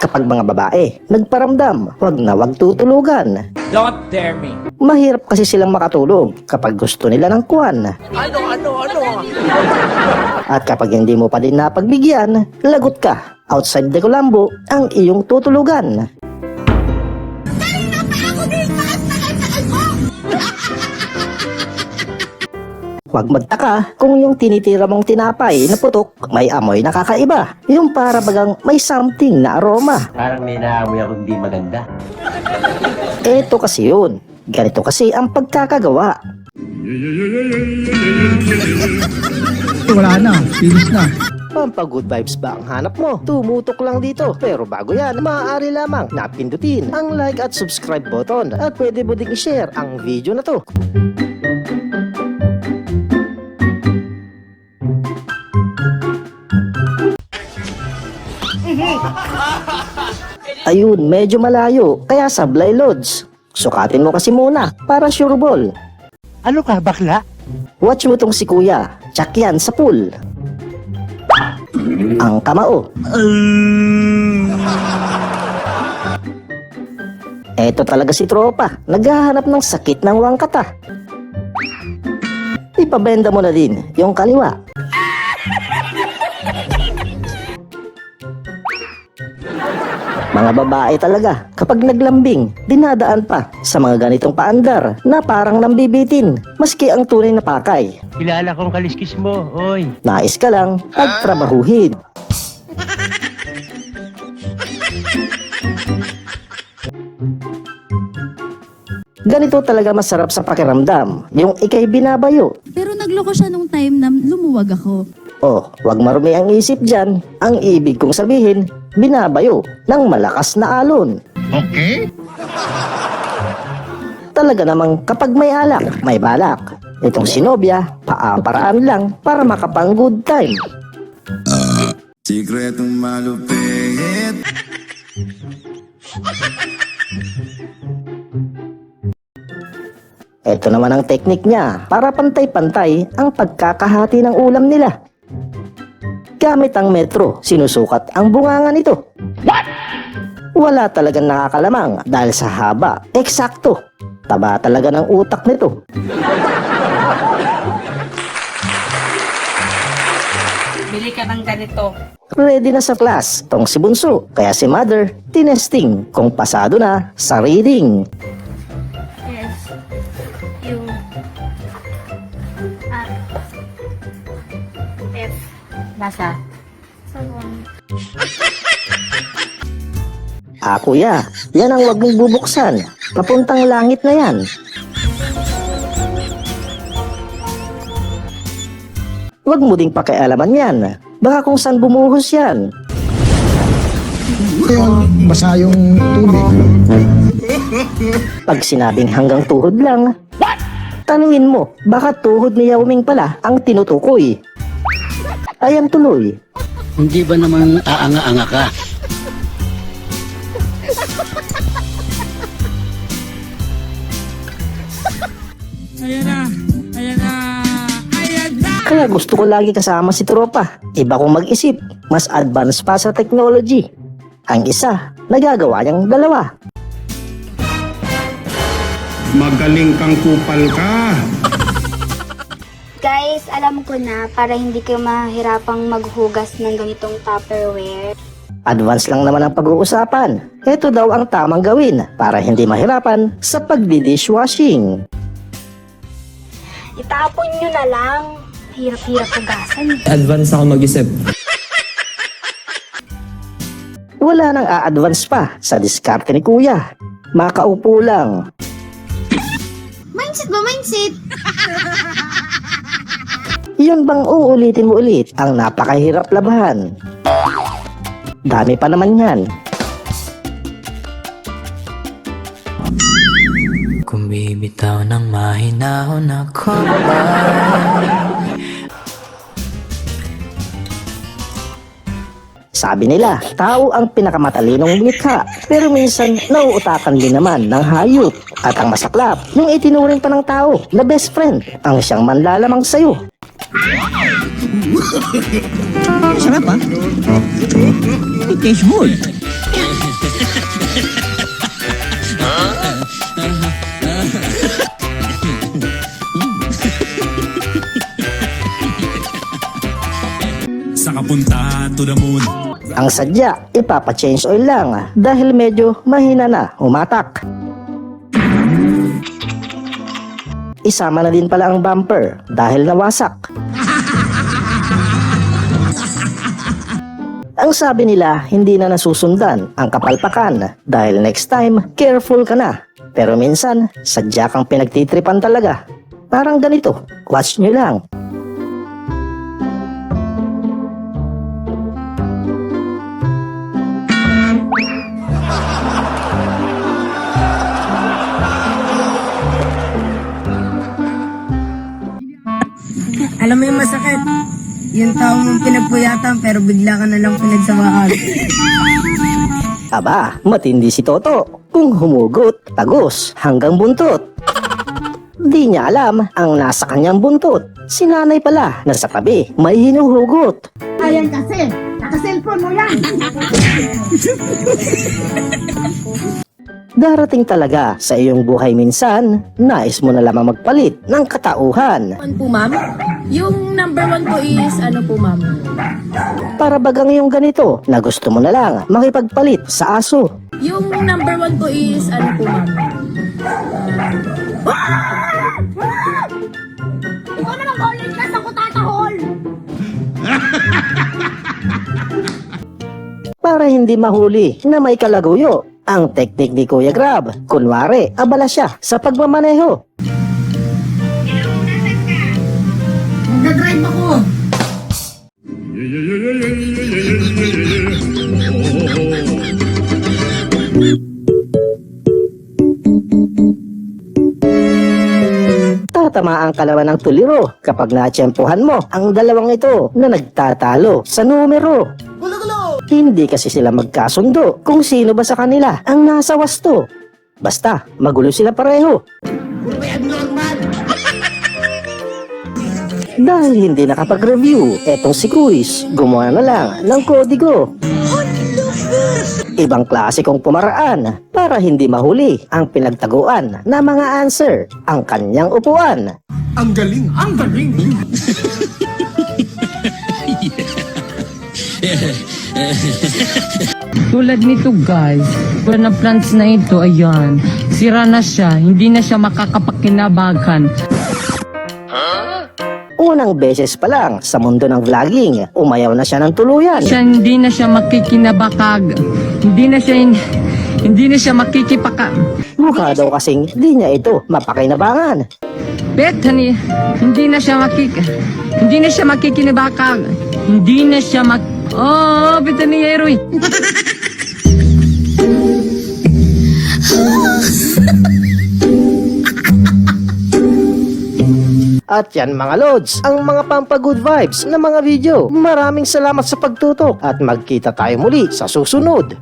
Kapag mga babae nagparamdam, wag tutulugan. Don't dare me. Mahirap kasi silang makatulog kapag gusto nila ng kuwan. Ano? At kapag hindi mo pa din napagbigyan, lagot ka. Outside de Colombo ang iyong tutulugan. Huwag magtaka kung yung tinitira mong tinapay na putok may amoy na kakaiba. Yung para bagang may something na aroma. Parang may naamoy ako hindi maganda. Eto kasi yun. Ganito kasi ang pagkakagawa. Wala na, finish na. Pampagood vibes ba ang hanap mo? Tumutok lang dito. Pero bago yan, maaari lamang na pindutin ang like at subscribe button. At pwede mo ding i-share ang video na to. Ayun, medyo malayo, kaya sablay loads. Sukatin mo kasi muna, para sure ball. Ano ka, bakla? Watch mo tong si kuya, tsak yan sa pool. Ang kamao. Eto talaga si tropa, naghahanap ng sakit ng wangkata. Ipabenda mo na din yung kaliwa. Mga babae talaga, kapag naglambing, dinadaan pa sa mga ganitong paandar na parang nambibitin, maski ang tunay na pakay. Kilala kong kaliskis mo, oy. Nais ka lang pagtrabahuhin. Ganito talaga masarap sa pakiramdam, yung ikay binabayo. Pero nagloko siya nung time na lumuwag ako. Oh, wag marumi ang isip dyan. Ang ibig kong sabihin, binabayo ng malakas na alon. Okay. Talaga namang kapag may alak, may balak. Itong sinobya, paraan lang para makapang good time. Sikretong malupit. Ito naman ang teknik niya para pantay-pantay ang pagkakahati ng ulam nila. Gamit ang metro, sinusukat ang bunganga nito. Wala talagang nakakalamang dahil sa haba, eksakto. Taba talaga ng utak nito. Bili ka ng ganito. Ready na sa class, tong si Bunso. Kaya si Mother, tinesting kung pasado na sa reading. Yes. U. R. F. Nasa? Sabon. Kuya, yan ang wag mong bubuksan. Papuntang langit na yan. Wag mo ding pakialaman yan. Baka kung saan bumuhos yan. Yung basa yung tubig. Pag sinabing hanggang tuhod lang, tanungin mo, baka tuhod ni Yao Ming pala ang tinutukoy. Ayan tuloy. Hindi ba naman aanga-anga ka? Kaya gusto ko lagi kasama si tropa. Iba kong mag-isip, mas advanced pa sa technology. Ang isa, nagagawa niyang dalawa. Magaling kang kupal ka. Guys, alam ko na para hindi kayo mahirapang maghugas ng ganitong Tupperware. Advance lang naman ang pag-uusapan. Ito daw ang tamang gawin para hindi mahirapan sa pagdi-dishwashing. Itapon nyo na lang. Hirap-hirap hugasan. Advance ako mag-isip. Wala nang a-advance pa sa diskarte ni kuya. Makaupo lang. Mindset ba? Mindset? Yun bang uulitin mo ulit ang napakahirap labahan? Dami pa naman yan. Kung bibitaw ng mahinahon ako ba? Sabi nila, tao ang pinakamatalinong likha. Pero minsan, nauutakan din naman ng hayop. At ang masaklap, yung itinuring pa ng tao na best friend, ang siyang manlalamang sayo. Sarap ah. It tastes good. papunta to the moon. Ang sadya, ipapa-change oil lang dahil medyo mahina na umatak. Isama na din pala ang bumper dahil nawasak. Ang sabi nila, hindi na nasusundan ang kapalpakan dahil next time, careful ka na. Pero minsan, sadya kang pinagtitripan talaga. Parang ganito, watch nyo lang. Alam mo yung masakit? Yung tao mong pinagpuyatan pero bigla ka na lang pinagsamahan. Aba, matindi si Toto. Kung humugot, tagos hanggang buntot. Di niya alam ang nasa kanyang buntot. Si nanay pala, nasa tabi, may hinuhugot. Ayan kasi, naka-cellphone mo yan. Darating talaga sa iyong buhay minsan, nais mo na lamang magpalit ng katauhan. Po, ma'am? Yung number 1 po is ano po, ma'am? Para bagang yung ganito na gusto mo na lang makipagpalit sa aso. Yung number 1 po is ano po, ma'am? Ikaw naman calling ka sa kutatahol. Para hindi mahuli na may kalaguyo. Ang teknik ni Kuya Grab, kunwari, abala siya sa pagmamaneho. Nag-drive ako. Tatamaan ka naman ng tuliro kapag natsyempohan mo ang dalawang ito na nagtatalo sa numero. Hindi kasi sila magkasundo kung sino ba sa kanila ang nasa wasto. Basta, magulo sila pareho. Dahil hindi nakapag-review, etong si Kuis, gumawa na lang ng kodigo. Ibang klase kong pumaraan para hindi mahuli ang pinagtaguan na mga answer ang kanyang upuan. Ang galing! Ang galing! Tulad nito guys, na plants na ito, ayan, sira na siya, hindi na siya makakapakinabagan. Unang beses pa lang sa mundo ng vlogging, umayaw na siya ng tuluyan. Hindi na siya makikinabakag, hindi na siya makikipaka. Mukha daw kasing di niya ito mapakinabangan. Bethany, hindi na siya makikinabakag, hindi na siya Oh, Bethany Eroy. At yan mga lods, ang mga pampagood vibes na mga video. Maraming salamat sa pagtutok at magkita tayo muli sa susunod.